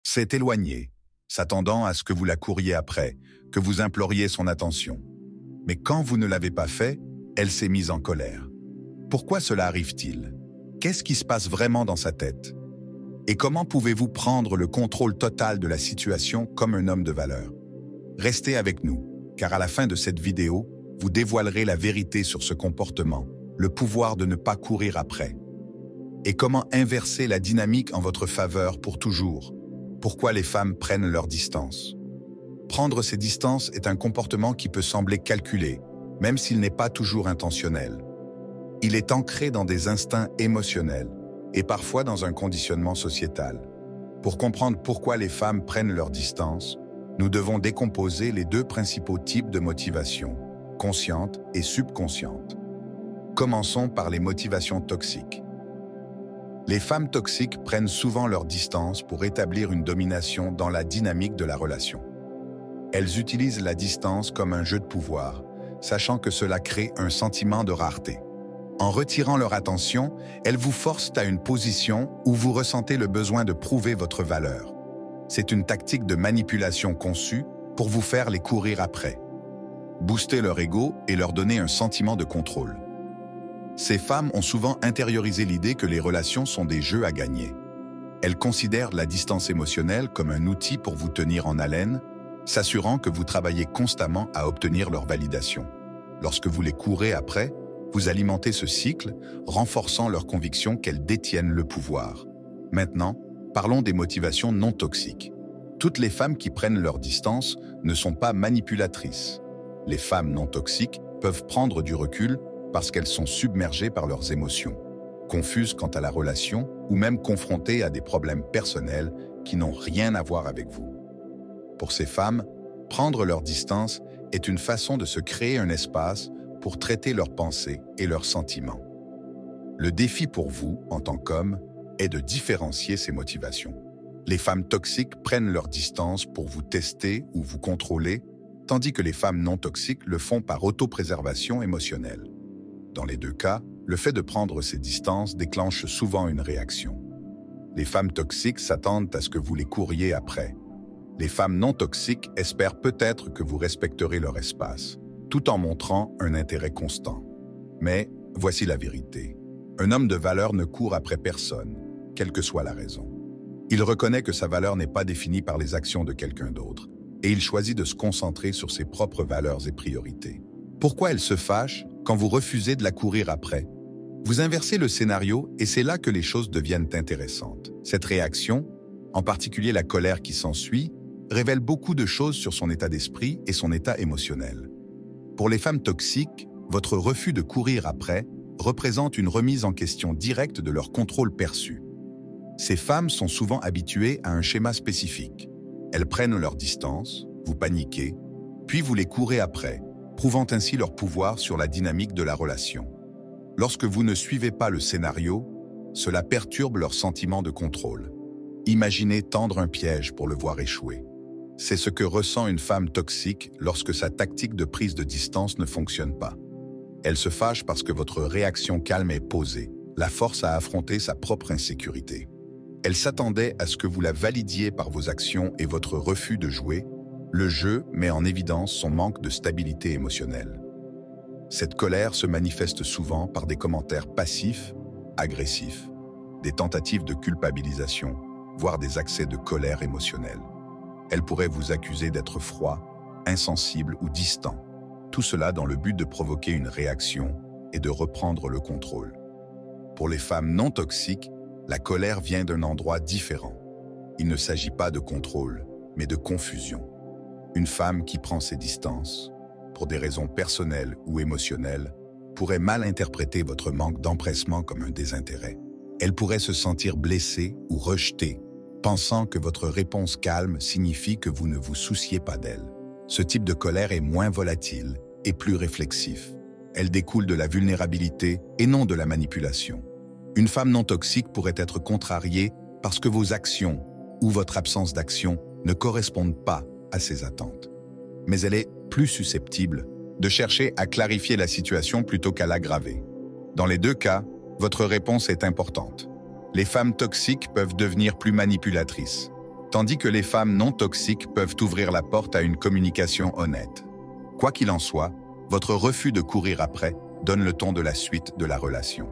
s'est éloignée, s'attendant à ce que vous la couriez après, que vous imploriez son attention. Mais quand vous ne l'avez pas fait, elle s'est mise en colère. Pourquoi cela arrive-t-il? Qu'est-ce qui se passe vraiment dans sa tête? Et comment pouvez-vous prendre le contrôle total de la situation comme un homme de valeur? Restez avec nous, car à la fin de cette vidéo, vous dévoilerez la vérité sur ce comportement, le pouvoir de ne pas courir après. Et comment inverser la dynamique en votre faveur pour toujours? Pourquoi les femmes prennent leur distance? Prendre ces distances est un comportement qui peut sembler calculé, même s'il n'est pas toujours intentionnel. Il est ancré dans des instincts émotionnels et parfois dans un conditionnement sociétal. Pour comprendre pourquoi les femmes prennent leur distance, nous devons décomposer les deux principaux types de motivation, consciente et subconsciente. Commençons par les motivations toxiques. Les femmes toxiques prennent souvent leur distance pour établir une domination dans la dynamique de la relation. Elles utilisent la distance comme un jeu de pouvoir, sachant que cela crée un sentiment de rareté. En retirant leur attention, elles vous forcent à une position où vous ressentez le besoin de prouver votre valeur. C'est une tactique de manipulation conçue pour vous faire les courir après. Booster leur ego et leur donner un sentiment de contrôle. Ces femmes ont souvent intériorisé l'idée que les relations sont des jeux à gagner. Elles considèrent la distance émotionnelle comme un outil pour vous tenir en haleine, s'assurant que vous travaillez constamment à obtenir leur validation. Lorsque vous les courez après, vous alimentez ce cycle, renforçant leur conviction qu'elles détiennent le pouvoir. Maintenant, parlons des motivations non toxiques. Toutes les femmes qui prennent leur distance ne sont pas manipulatrices. Les femmes non toxiques peuvent prendre du recul parce qu'elles sont submergées par leurs émotions, confuses quant à la relation ou même confrontées à des problèmes personnels qui n'ont rien à voir avec vous. Pour ces femmes, prendre leur distance est une façon de se créer un espace pour traiter leurs pensées et leurs sentiments. Le défi pour vous, en tant qu'homme, est de différencier ces motivations. Les femmes toxiques prennent leur distance pour vous tester ou vous contrôler, tandis que les femmes non toxiques le font par autopréservation émotionnelle. Dans les deux cas, le fait de prendre ces distances déclenche souvent une réaction. Les femmes toxiques s'attendent à ce que vous les couriez après. Les femmes non toxiques espèrent peut-être que vous respecterez leur espace, tout en montrant un intérêt constant. Mais voici la vérité. Un homme de valeur ne court après personne, quelle que soit la raison. Il reconnaît que sa valeur n'est pas définie par les actions de quelqu'un d'autre, et il choisit de se concentrer sur ses propres valeurs et priorités. Pourquoi elle se fâche quand vous refusez de la courir après? Vous inversez le scénario et c'est là que les choses deviennent intéressantes. Cette réaction, en particulier la colère qui s'ensuit, révèle beaucoup de choses sur son état d'esprit et son état émotionnel. Pour les femmes toxiques, votre refus de courir après représente une remise en question directe de leur contrôle perçu. Ces femmes sont souvent habituées à un schéma spécifique. Elles prennent leur distance, vous paniquez, puis vous les courez après, prouvant ainsi leur pouvoir sur la dynamique de la relation. Lorsque vous ne suivez pas le scénario, cela perturbe leur sentiment de contrôle. Imaginez tendre un piège pour le voir échouer. C'est ce que ressent une femme toxique lorsque sa tactique de prise de distance ne fonctionne pas. Elle se fâche parce que votre réaction calme et posée la force à affronter sa propre insécurité. Elle s'attendait à ce que vous la validiez par vos actions et votre refus de jouer. Le jeu met en évidence son manque de stabilité émotionnelle. Cette colère se manifeste souvent par des commentaires passifs, agressifs, des tentatives de culpabilisation, voire des accès de colère émotionnelle. Elle pourrait vous accuser d'être froid, insensible ou distant, tout cela dans le but de provoquer une réaction et de reprendre le contrôle. Pour les femmes non toxiques, la colère vient d'un endroit différent. Il ne s'agit pas de contrôle, mais de confusion. Une femme qui prend ses distances, pour des raisons personnelles ou émotionnelles, pourrait mal interpréter votre manque d'empressement comme un désintérêt. Elle pourrait se sentir blessée ou rejetée, pensant que votre réponse calme signifie que vous ne vous souciez pas d'elle. Ce type de colère est moins volatile et plus réflexif. Elle découle de la vulnérabilité et non de la manipulation. Une femme non toxique pourrait être contrariée parce que vos actions ou votre absence d'action ne correspondent pas à ses attentes. Mais elle est plus susceptible de chercher à clarifier la situation plutôt qu'à l'aggraver. Dans les deux cas, votre réponse est importante. Les femmes toxiques peuvent devenir plus manipulatrices. tandis que les femmes non toxiques peuvent ouvrir la porte à une communication honnête. Quoi qu'il en soit, votre refus de courir après donne le ton de la suite de la relation.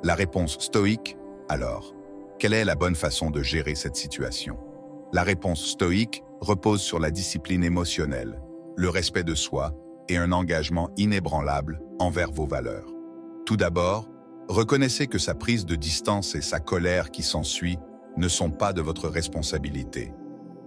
La réponse stoïque, alors, quelle est la bonne façon de gérer cette situation? La réponse stoïque repose sur la discipline émotionnelle, le respect de soi et un engagement inébranlable envers vos valeurs. Tout d'abord, reconnaissez que sa prise de distance et sa colère qui s'ensuit ne sont pas de votre responsabilité.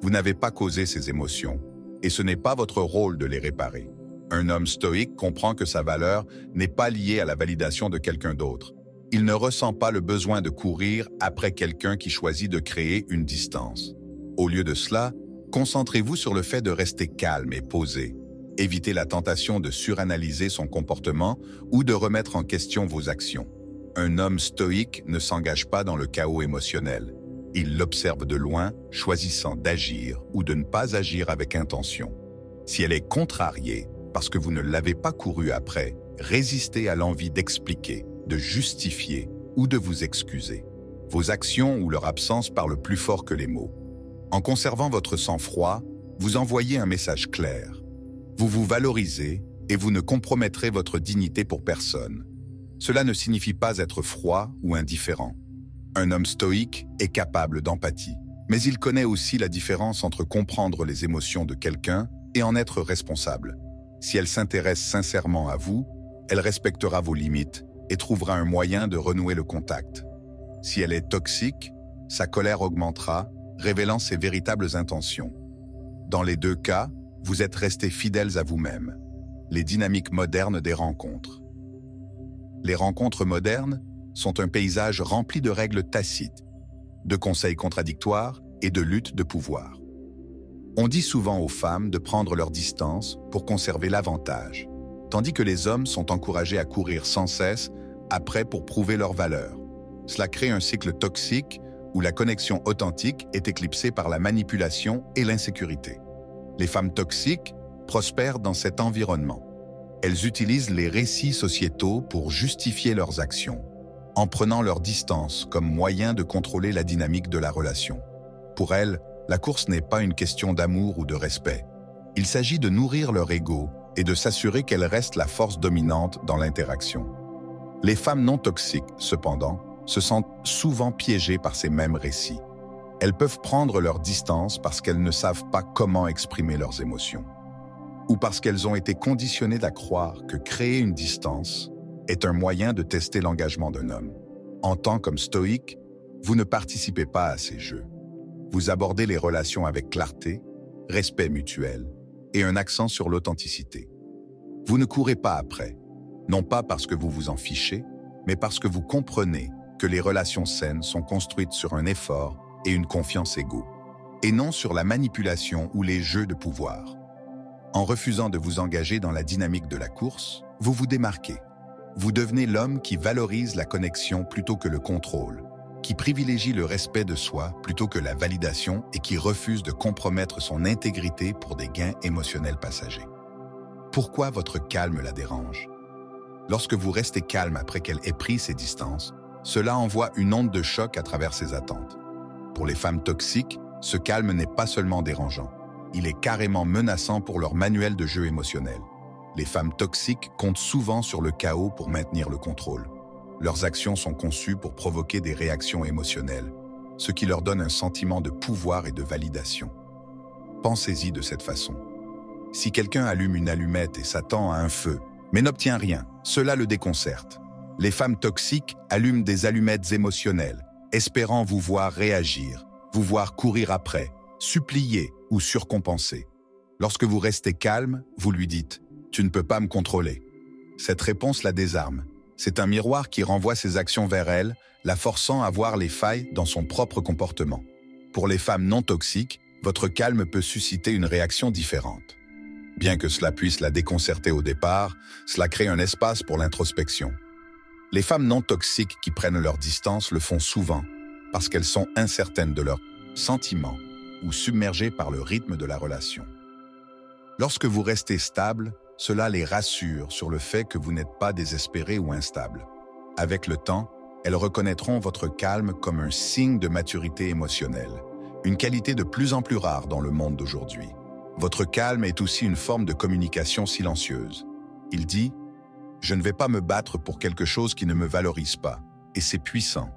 Vous n'avez pas causé ces émotions, et ce n'est pas votre rôle de les réparer. Un homme stoïque comprend que sa valeur n'est pas liée à la validation de quelqu'un d'autre. Il ne ressent pas le besoin de courir après quelqu'un qui choisit de créer une distance. Au lieu de cela, concentrez-vous sur le fait de rester calme et posé. Évitez la tentation de suranalyser son comportement ou de remettre en question vos actions. Un homme stoïque ne s'engage pas dans le chaos émotionnel. Il l'observe de loin, choisissant d'agir ou de ne pas agir avec intention. Si elle est contrariée, parce que vous ne l'avez pas couru après, résistez à l'envie d'expliquer, de justifier ou de vous excuser. Vos actions ou leur absence parlent plus fort que les mots. En conservant votre sang-froid, vous envoyez un message clair. Vous vous valorisez et vous ne compromettrez votre dignité pour personne. Cela ne signifie pas être froid ou indifférent. Un homme stoïque est capable d'empathie, mais il connaît aussi la différence entre comprendre les émotions de quelqu'un et en être responsable. Si elle s'intéresse sincèrement à vous, elle respectera vos limites et trouvera un moyen de renouer le contact. Si elle est toxique, sa colère augmentera, révélant ses véritables intentions. Dans les deux cas, vous êtes restés fidèles à vous-même. Les dynamiques modernes des rencontres. Les rencontres modernes sont un paysage rempli de règles tacites, de conseils contradictoires et de luttes de pouvoir. On dit souvent aux femmes de prendre leur distance pour conserver l'avantage, tandis que les hommes sont encouragés à courir sans cesse après pour prouver leur valeur. Cela crée un cycle toxique où la connexion authentique est éclipsée par la manipulation et l'insécurité. Les femmes toxiques prospèrent dans cet environnement. Elles utilisent les récits sociétaux pour justifier leurs actions, en prenant leur distance comme moyen de contrôler la dynamique de la relation. Pour elles, la course n'est pas une question d'amour ou de respect. Il s'agit de nourrir leur ego et de s'assurer qu'elles restent la force dominante dans l'interaction. Les femmes non toxiques, cependant, se sentent souvent piégées par ces mêmes récits. Elles peuvent prendre leur distance parce qu'elles ne savent pas comment exprimer leurs émotions, ou parce qu'elles ont été conditionnées à croire que créer une distance est un moyen de tester l'engagement d'un homme. En tant qu'homme stoïque, vous ne participez pas à ces jeux. Vous abordez les relations avec clarté, respect mutuel et un accent sur l'authenticité. Vous ne courez pas après, non pas parce que vous vous en fichez, mais parce que vous comprenez que les relations saines sont construites sur un effort et une confiance égaux, et non sur la manipulation ou les jeux de pouvoir. En refusant de vous engager dans la dynamique de la course, vous vous démarquez. Vous devenez l'homme qui valorise la connexion plutôt que le contrôle, qui privilégie le respect de soi plutôt que la validation et qui refuse de compromettre son intégrité pour des gains émotionnels passagers. Pourquoi votre calme la dérange? Lorsque vous restez calme après qu'elle ait pris ses distances, cela envoie une onde de choc à travers ses attentes. Pour les femmes toxiques, ce calme n'est pas seulement dérangeant, il est carrément menaçant pour leur manuel de jeu émotionnel. Les femmes toxiques comptent souvent sur le chaos pour maintenir le contrôle. Leurs actions sont conçues pour provoquer des réactions émotionnelles, ce qui leur donne un sentiment de pouvoir et de validation. Pensez-y de cette façon. Si quelqu'un allume une allumette et s'attend à un feu, mais n'obtient rien, cela le déconcerte. Les femmes toxiques allument des allumettes émotionnelles, espérant vous voir réagir, vous voir courir après, supplier ou surcompenser. Lorsque vous restez calme, vous lui dites « Tu ne peux pas me contrôler ». Cette réponse la désarme. C'est un miroir qui renvoie ses actions vers elle, la forçant à voir les failles dans son propre comportement. Pour les femmes non toxiques, votre calme peut susciter une réaction différente. Bien que cela puisse la déconcerter au départ, cela crée un espace pour l'introspection. Les femmes non toxiques qui prennent leur distance le font souvent parce qu'elles sont incertaines de leurs sentiments ou submergées par le rythme de la relation. Lorsque vous restez stable, cela les rassure sur le fait que vous n'êtes pas désespéré ou instable. Avec le temps, elles reconnaîtront votre calme comme un signe de maturité émotionnelle, une qualité de plus en plus rare dans le monde d'aujourd'hui. Votre calme est aussi une forme de communication silencieuse. Il dit « Je ne vais pas me battre pour quelque chose qui ne me valorise pas ». Et c'est puissant.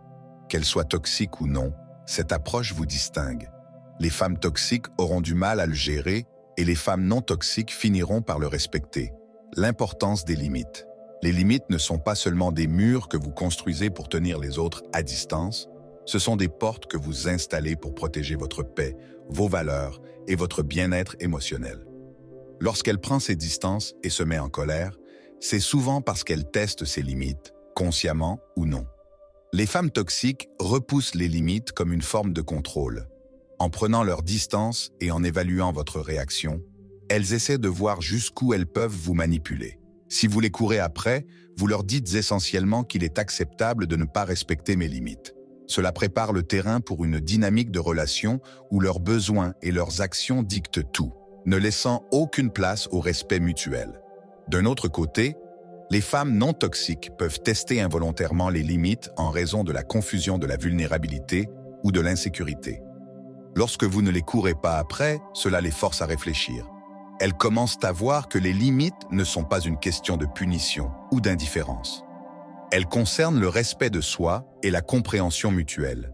Qu'elle soit toxique ou non, cette approche vous distingue. Les femmes toxiques auront du mal à le gérer et les femmes non toxiques finiront par le respecter. L'importance des limites. Les limites ne sont pas seulement des murs que vous construisez pour tenir les autres à distance, ce sont des portes que vous installez pour protéger votre paix, vos valeurs et votre bien-être émotionnel. Lorsqu'elle prend ses distances et se met en colère, c'est souvent parce qu'elle teste ses limites, consciemment ou non. Les femmes toxiques repoussent les limites comme une forme de contrôle. En prenant leur distance et en évaluant votre réaction, elles essaient de voir jusqu'où elles peuvent vous manipuler. Si vous les courez après, vous leur dites essentiellement qu'il est acceptable de ne pas respecter mes limites. Cela prépare le terrain pour une dynamique de relation où leurs besoins et leurs actions dictent tout, ne laissant aucune place au respect mutuel. D'un autre côté, les femmes non toxiques peuvent tester involontairement les limites en raison de la confusion de la vulnérabilité ou de l'insécurité. Lorsque vous ne les courez pas après, cela les force à réfléchir. Elles commencent à voir que les limites ne sont pas une question de punition ou d'indifférence. Elles concernent le respect de soi et la compréhension mutuelle.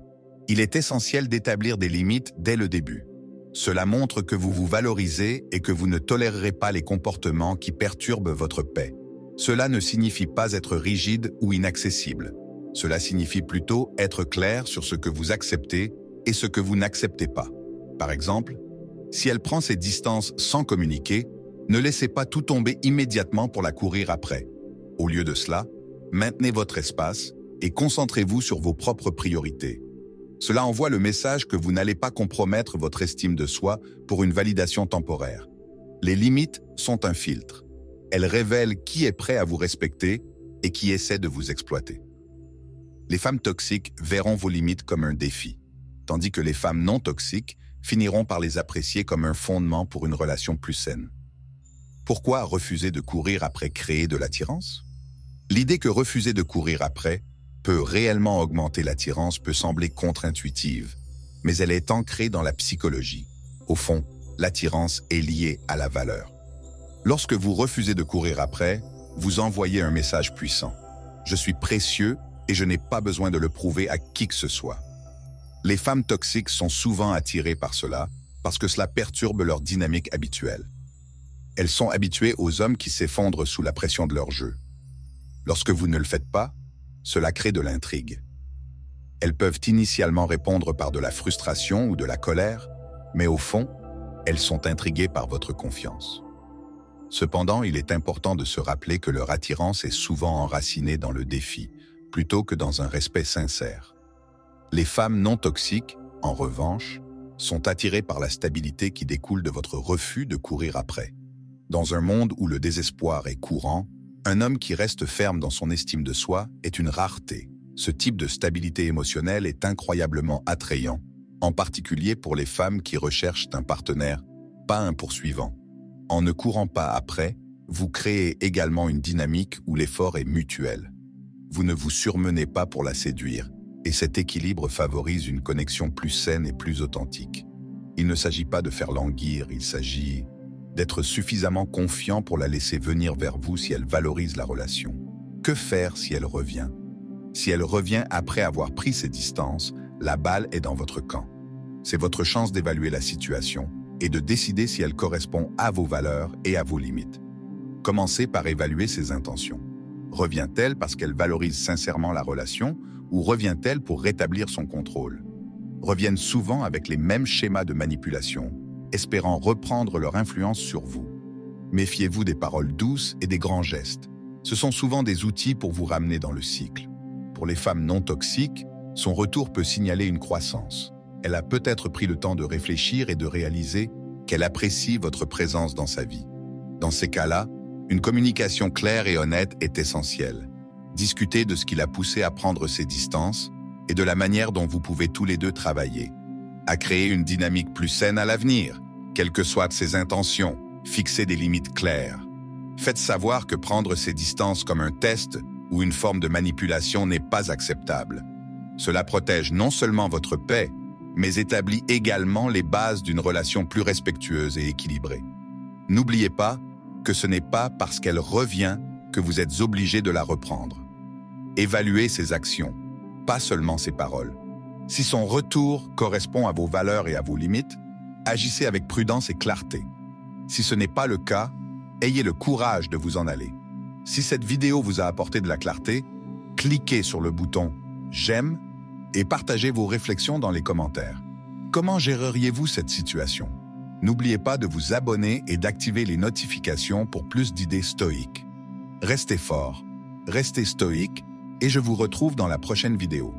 Il est essentiel d'établir des limites dès le début. Cela montre que vous vous valorisez et que vous ne tolérerez pas les comportements qui perturbent votre paix. Cela ne signifie pas être rigide ou inaccessible. Cela signifie plutôt être clair sur ce que vous acceptez et ce que vous n'acceptez pas. Par exemple, si elle prend ses distances sans communiquer, ne laissez pas tout tomber immédiatement pour la courir après. Au lieu de cela, maintenez votre espace et concentrez-vous sur vos propres priorités. Cela envoie le message que vous n'allez pas compromettre votre estime de soi pour une validation temporaire. Les limites sont un filtre. Elles révèlent qui est prêt à vous respecter et qui essaie de vous exploiter. Les femmes toxiques verront vos limites comme un défi, tandis que les femmes non toxiques finiront par les apprécier comme un fondement pour une relation plus saine. Pourquoi refuser de courir après créer de l'attirance? L'idée que refuser de courir après peut réellement augmenter l'attirance peut sembler contre-intuitive, mais elle est ancrée dans la psychologie. Au fond, l'attirance est liée à la valeur. Lorsque vous refusez de courir après, vous envoyez un message puissant. Je suis précieux et je n'ai pas besoin de le prouver à qui que ce soit. Les femmes toxiques sont souvent attirées par cela parce que cela perturbe leur dynamique habituelle. Elles sont habituées aux hommes qui s'effondrent sous la pression de leur jeu. Lorsque vous ne le faites pas, cela crée de l'intrigue. Elles peuvent initialement répondre par de la frustration ou de la colère, mais au fond, elles sont intriguées par votre confiance. Cependant, il est important de se rappeler que leur attirance est souvent enracinée dans le défi, plutôt que dans un respect sincère. Les femmes non toxiques, en revanche, sont attirées par la stabilité qui découle de votre refus de courir après. Dans un monde où le désespoir est courant, un homme qui reste ferme dans son estime de soi est une rareté. Ce type de stabilité émotionnelle est incroyablement attrayant, en particulier pour les femmes qui recherchent un partenaire, pas un poursuivant. En ne courant pas après, vous créez également une dynamique où l'effort est mutuel. Vous ne vous surmenez pas pour la séduire, et cet équilibre favorise une connexion plus saine et plus authentique. Il ne s'agit pas de faire languir, il s'agit d'être suffisamment confiant pour la laisser venir vers vous si elle valorise la relation. Que faire si elle revient? Si elle revient après avoir pris ses distances, la balle est dans votre camp. C'est votre chance d'évaluer la situation et de décider si elle correspond à vos valeurs et à vos limites. Commencez par évaluer ses intentions. Revient-elle parce qu'elle valorise sincèrement la relation ou revient-elle pour rétablir son contrôle? Reviennent souvent avec les mêmes schémas de manipulation, espérant reprendre leur influence sur vous. Méfiez-vous des paroles douces et des grands gestes. Ce sont souvent des outils pour vous ramener dans le cycle. Pour les femmes non toxiques, son retour peut signaler une croissance. Elle a peut-être pris le temps de réfléchir et de réaliser qu'elle apprécie votre présence dans sa vie. Dans ces cas-là, une communication claire et honnête est essentielle. Discutez de ce qui l'a poussé à prendre ses distances et de la manière dont vous pouvez tous les deux travailler à créer une dynamique plus saine à l'avenir, quelles que soient ses intentions. Fixez des limites claires. Faites savoir que prendre ses distances comme un test ou une forme de manipulation n'est pas acceptable. Cela protège non seulement votre paix, mais établit également les bases d'une relation plus respectueuse et équilibrée. N'oubliez pas que ce n'est pas parce qu'elle revient que vous êtes obligé de la reprendre. Évaluez ses actions, pas seulement ses paroles. Si son retour correspond à vos valeurs et à vos limites, agissez avec prudence et clarté. Si ce n'est pas le cas, ayez le courage de vous en aller. Si cette vidéo vous a apporté de la clarté, cliquez sur le bouton « J'aime » et partagez vos réflexions dans les commentaires. Comment géreriez-vous cette situation? N'oubliez pas de vous abonner et d'activer les notifications pour plus d'idées stoïques. Restez fort, restez stoïque et je vous retrouve dans la prochaine vidéo.